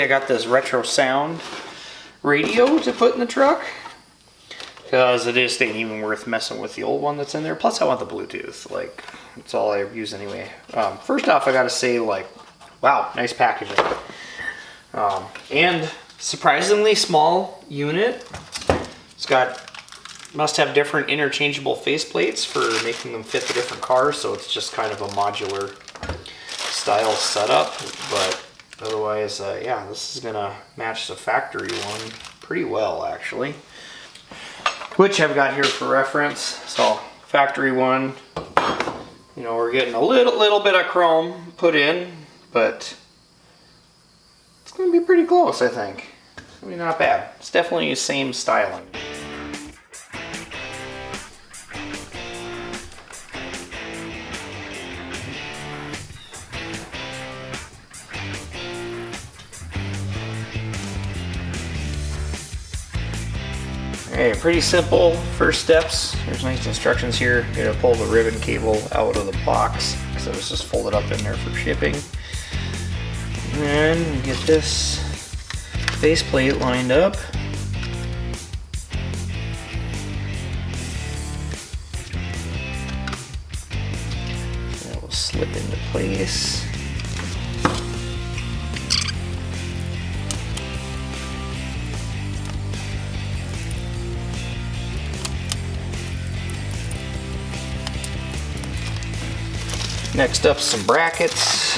I got this retro sound radio to put in the truck, because it just ain't even worth messing with the old one that's in there. Plus I want the Bluetooth, like that's all I use anyway. First off, I gotta say, like, wow, nice packaging. And surprisingly small unit. It's got, must have different interchangeable faceplates for making them fit the different cars, so it's just kind of a modular style setup. But otherwise, yeah, this is gonna match the factory one pretty well, actually. Which I've got here for reference. So factory one, you know, we're getting a little bit of chrome put in, but it's gonna be pretty close, I think. I mean, not bad. It's definitely the same styling. Okay, pretty simple first steps. There's nice instructions here. You're gonna pull the ribbon cable out of the box because it was just folded up in there for shipping. And get this faceplate lined up. That will slip into place. Next up, some brackets.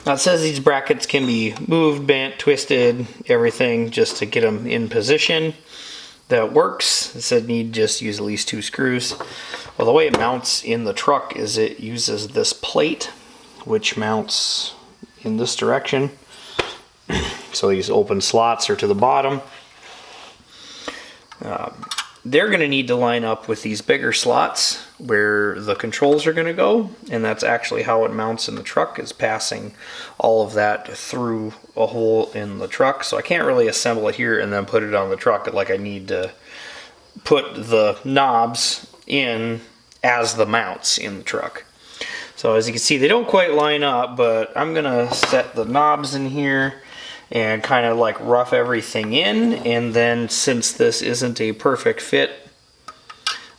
Now it says these brackets can be moved, bent, twisted, everything, just to get them in position. That works. It said need just use at least 2 screws. Well, the way it mounts in the truck is it uses this plate, which mounts in this direction. So these open slots are to the bottom. They're going to need to line up with these bigger slots where the controls are going to go, and that's actually how it mounts in the truck, is passing all of that through a hole in the truck. So I can't really assemble it here and then put it on the truck. Like, I need to put the knobs in as the mounts in the truck. So as you can see, they don't quite line up, but I'm gonna set the knobs in here and kind of like rough everything in. And then, since this isn't a perfect fit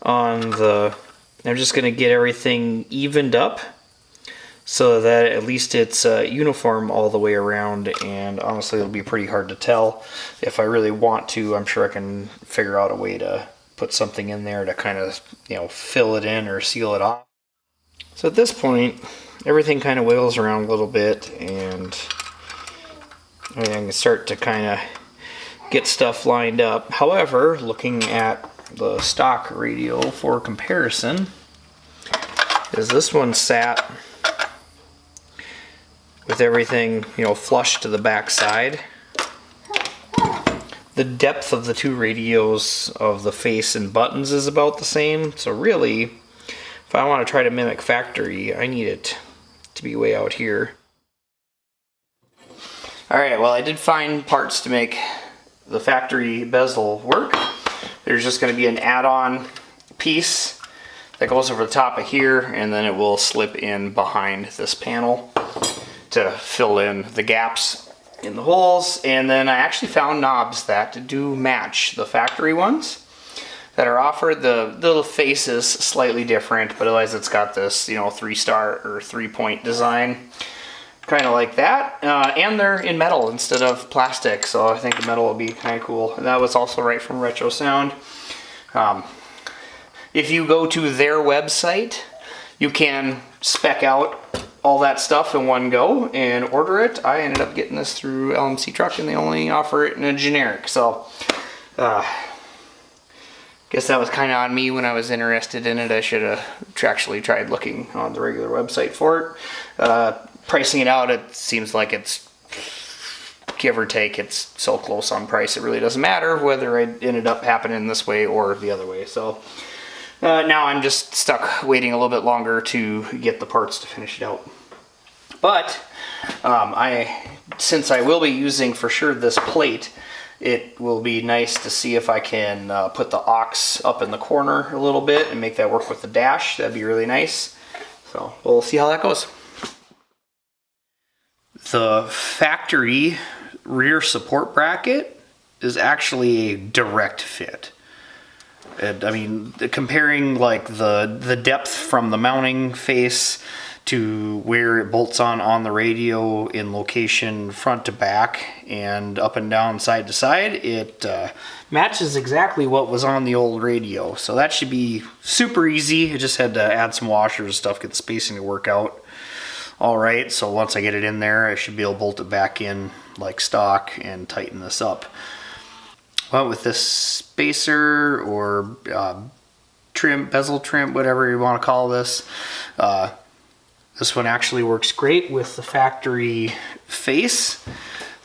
on the, I'm just gonna get everything evened up so that at least it's uniform all the way around. And honestly, it'll be pretty hard to tell. If I really want to, I'm sure I can figure out a way to put something in there to kind of, you know, fill it in or seal it off. So at this point, everything kind of wiggles around a little bit, and I can start to kind of get stuff lined up. However, looking at the stock radio for comparison, is this one sat with everything, you know, flush to the back side. The depth of the two radios of the face and buttons is about the same, so really, if I want to try to mimic factory, I need it to be way out here. Alright, well, I did find parts to make the factory bezel work. There's just going to be an add-on piece that goes over the top of here, and then it will slip in behind this panel to fill in the gaps in the holes. And then I actually found knobs that do match the factory ones that are offered. The little face is slightly different, but otherwise it's got this, you know, 3-star or 3-point design, kind of like that. And they're in metal instead of plastic, so I think the metal will be kind of cool. And that was also right from Retro Sound. If you go to their website, you can spec out all that stuff in one go and order it. I ended up getting this through LMC Truck, and they only offer it in a generic, so guess that was kind of on me when I was interested in it. I should have actually tried looking on the regular website for it. Pricing it out, it seems like it's, give or take, it's so close on price it really doesn't matter whether it ended up happening this way or the other way. So now I'm just stuck waiting a little bit longer to get the parts to finish it out. But since I will be using for sure this plate, it will be nice to see if I can put the aux up in the corner a little bit and make that work with the dash. That'd be really nice. So we'll see how that goes. The factory rear support bracket is actually a direct fit. I mean, comparing like the depth from the mounting face to where it bolts on the radio in location front to back and up and down side to side, it matches exactly what was on the old radio. So that should be super easy. I just had to add some washers and stuff, get the spacing to work out. All right, so once I get it in there, I should be able to bolt it back in like stock and tighten this up. Well, with this spacer or trim, bezel trim, whatever you want to call this, this one actually works great with the factory face.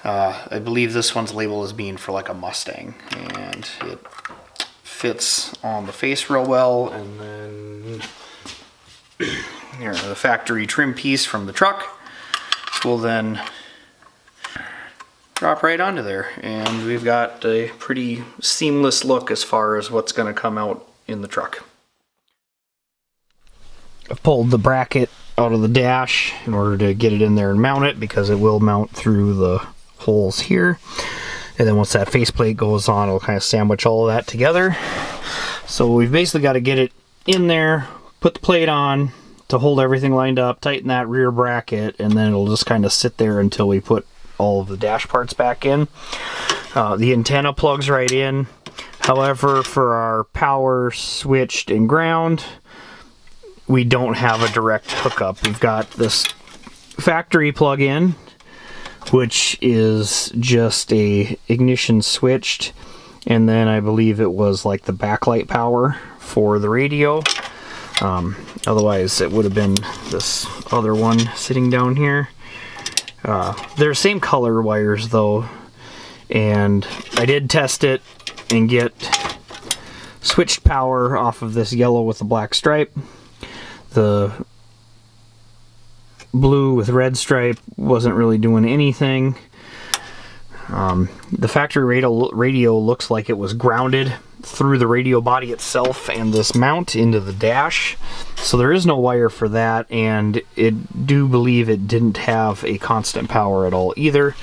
I believe this one's labeled as being for like a Mustang, and it fits on the face real well. And then here, the factory trim piece from the truck will then drop right onto there, and we've got a pretty seamless look as far as what's going to come out in the truck. I've pulled the bracket out of the dash in order to get it in there and mount it, because it will mount through the holes here, and then once that faceplate goes on, it'll kind of sandwich all of that together. So we've basically got to get it in there, put the plate on to hold everything lined up, tighten that rear bracket, and then it'll just kind of sit there until we put all of the dash parts back in. The antenna plugs right in. However, for our power, switched, and ground, we don't have a direct hookup. We've got this factory plug-in, which is just a ignition switched, and then I believe it was like the backlight power for the radio. Otherwise it would have been this other one sitting down here. They're same color wires though, and I did test it and get switched power off of this yellow with the black stripe. The blue with red stripe wasn't really doing anything. The factory radio looks like it was grounded through the radio body itself and this mount into the dash, so there is no wire for that, and it do believe it didn't have a constant power at all either.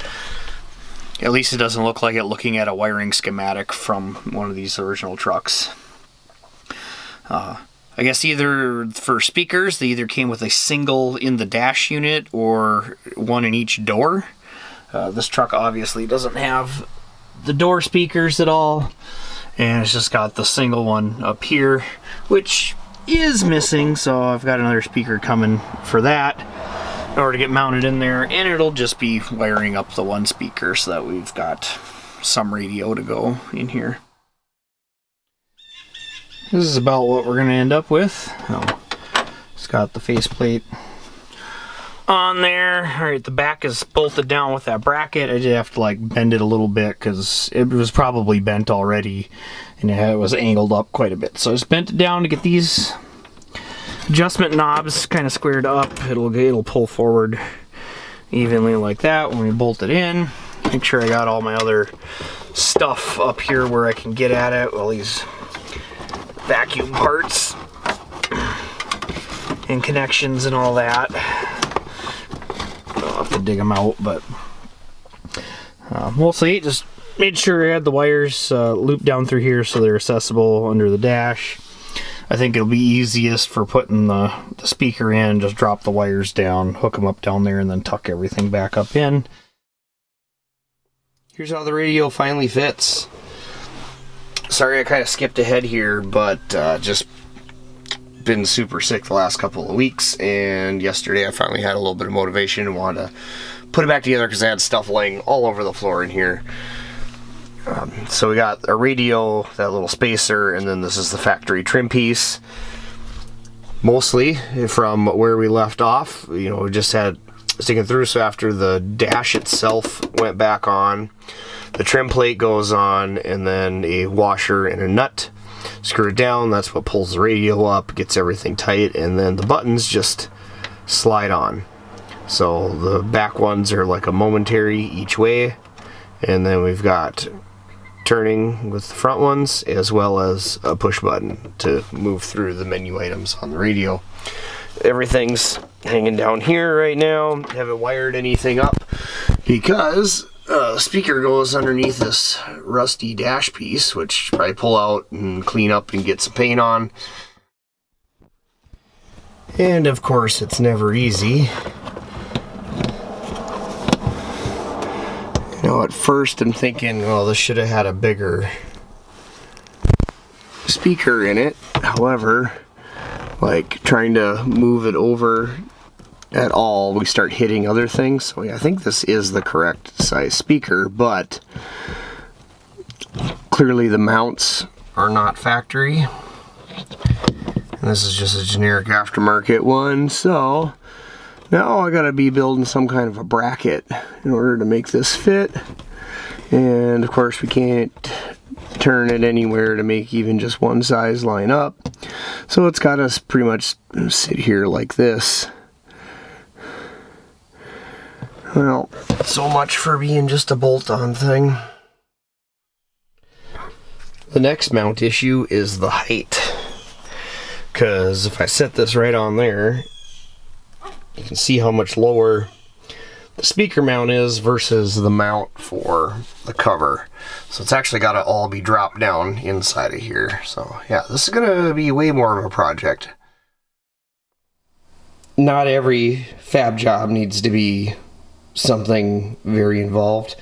At least it doesn't look like it looking at a wiring schematic from one of these original trucks. I guess either for speakers, they either came with a single in the dash unit or one in each door. This truck obviously doesn't have the door speakers at all, and it's just got the single one up here, which is missing, so I've got another speaker coming for that in order to get mounted in there, and it'll just be wiring up the one speaker so that we've got some radio to go in here. This is about what we're going to end up with. It's got the faceplate on there. Alright, the back is bolted down with that bracket. I did have to like bend it a little bit because it was probably bent already, and it was angled up quite a bit. So I just bent it down to get these adjustment knobs kind of squared up. It'll pull forward evenly like that when we bolt it in. Make sure I got all my other stuff up here where I can get at it. All these vacuum parts and connections and all that. I'll have to dig them out, but we'll see. Just made sure I had the wires looped down through here so they're accessible under the dash. I think it'll be easiest for putting the speaker in. Just drop the wires down, hook them up down there, and then tuck everything back up in. Here's how the radio finally fits. Sorry I kind of skipped ahead here, but just been super sick the last couple of weeks, and yesterday I finally had a little bit of motivation and wanted to put it back together because I had stuff laying all over the floor in here. So we got a radio, that little spacer, and then this is the factory trim piece. Mostly from where we left off, you know, we just had sticking through, so after the dash itself went back on, the trim plate goes on, and then a washer and a nut screw it down. That's what pulls the radio up, gets everything tight, and then the buttons just slide on. So the back ones are like a momentary each way, and then we've got turning with the front ones, as well as a push button to move through the menu items on the radio. Everything's hanging down here right now. Haven't wired anything up because the speaker goes underneath this rusty dash piece, which I pull out and clean up and get some paint on. And of course, it's never easy. You know, at first I'm thinking, well, this should have had a bigger speaker in it. However, like trying to move it over at all, we start hitting other things. So yeah, I think this is the correct size speaker, but clearly the mounts are not factory. And this is just a generic aftermarket one, so now I gotta be building some kind of a bracket in order to make this fit. And of course we can't turn it anywhere to make even just one size line up. So it's got us pretty much sit here like this. Well, so much for being just a bolt-on thing. The next mount issue is the height. Because if I set this right on there, you can see how much lower the speaker mount is versus the mount for the cover. So it's actually got to all be dropped down inside of here. So yeah, this is going to be way more of a project. Not every fab job needs to be something very involved.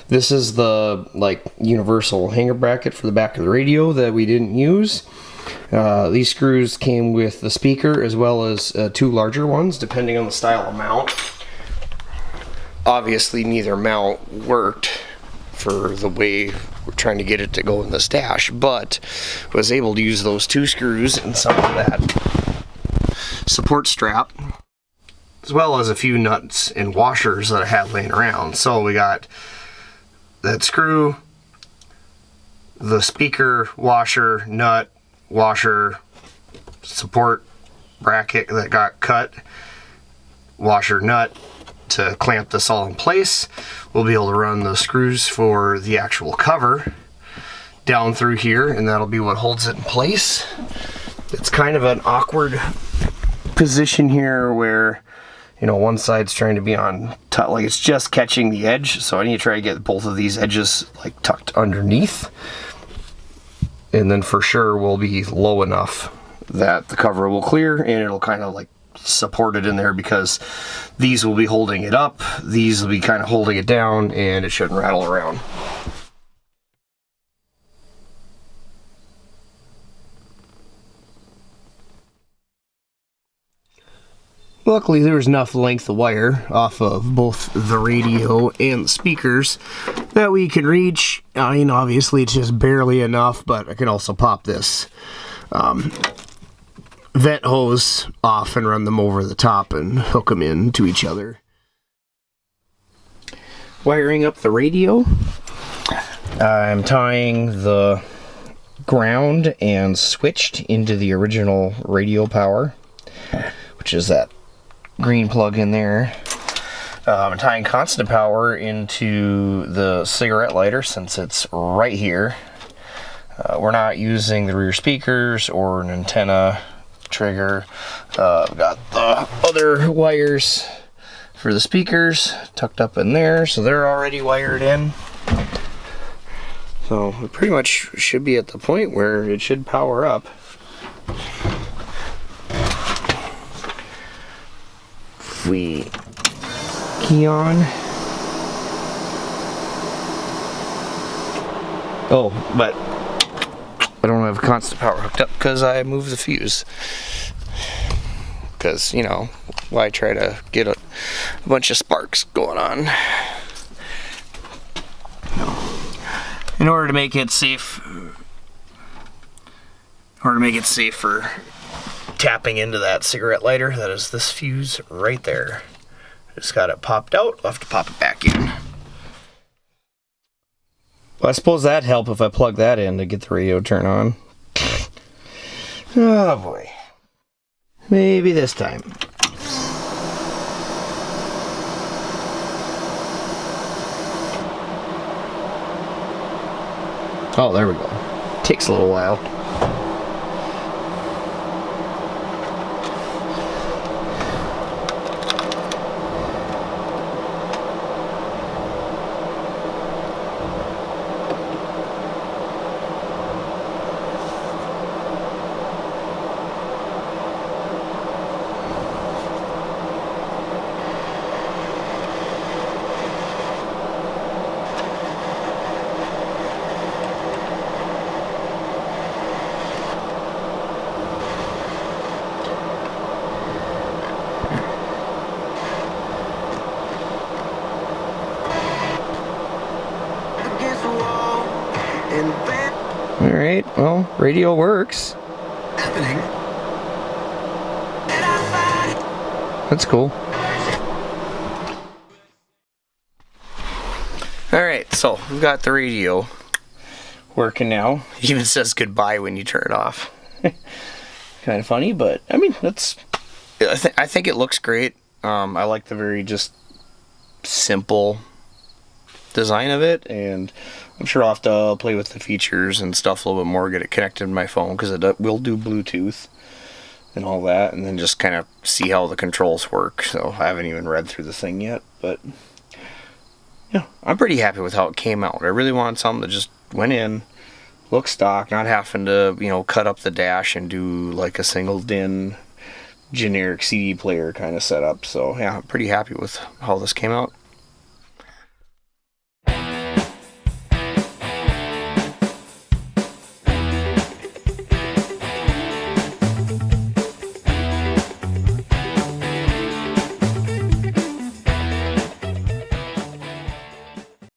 This is the like universal hanger bracket for the back of the radio that we didn't use. These screws came with the speaker as well as two larger ones depending on the style of mount. Obviously neither mount worked for the way we're trying to get it to go in this dash, but was able to use those two screws and some of that support strap, as well as a few nuts and washers that I had laying around. So we got that screw, the speaker washer, nut, washer, support bracket that got cut, washer, nut to clamp this all in place. We'll be able to run the screws for the actual cover down through here, and that'll be what holds it in place. It's kind of an awkward position here where, you know, one side's trying to be on like it's just catching the edge, so I need to try to get both of these edges like tucked underneath, and then for sure we'll be low enough that the cover will clear and it'll kind of like support it in there, because these will be holding it up, these will be kind of holding it down, and it shouldn't rattle around. Luckily there was enough length of wire off of both the radio and the speakers that we can reach. I mean, obviously it's just barely enough, but I can also pop this vent hose off and run them over the top and hook them into each other. Wiring up the radio, I'm tying the ground and switched into the original radio power, which is that green plug in there. I'm tying constant power into the cigarette lighter since it's right here. We're not using the rear speakers or an antenna trigger. I've got the other wires for the speakers tucked up in there, so they're already wired in. So we pretty much should be at the point where it should power up. If we key on. Oh, but I don't have constant power hooked up because I moved the fuse. Because, you know, why try to get a bunch of sparks going on? In order to make it safe, for tapping into that cigarette lighter, that is this fuse right there. Just got it popped out. I'll have to pop it back in. Well, I suppose that'd help if I plug that in to get the radio to turn on. Oh boy. Maybe this time. Oh, there we go. Takes a little while. Alright, well, radio works. That's cool. Alright, so we've got the radio working now. It even says goodbye when you turn it off. Kind of funny, but I mean, I think it looks great. I like the very just simple design of it, and I'm sure I'll have to play with the features and stuff a little bit more, get it connected to my phone, because it will do Bluetooth and all that, and then just kind of see how the controls work. So I haven't even read through the thing yet, but yeah, I'm pretty happy with how it came out. I really wanted something that just went in, looked stock, not having to, you know, cut up the dash and do like a single DIN generic CD player kind of setup. So yeah, I'm pretty happy with how this came out.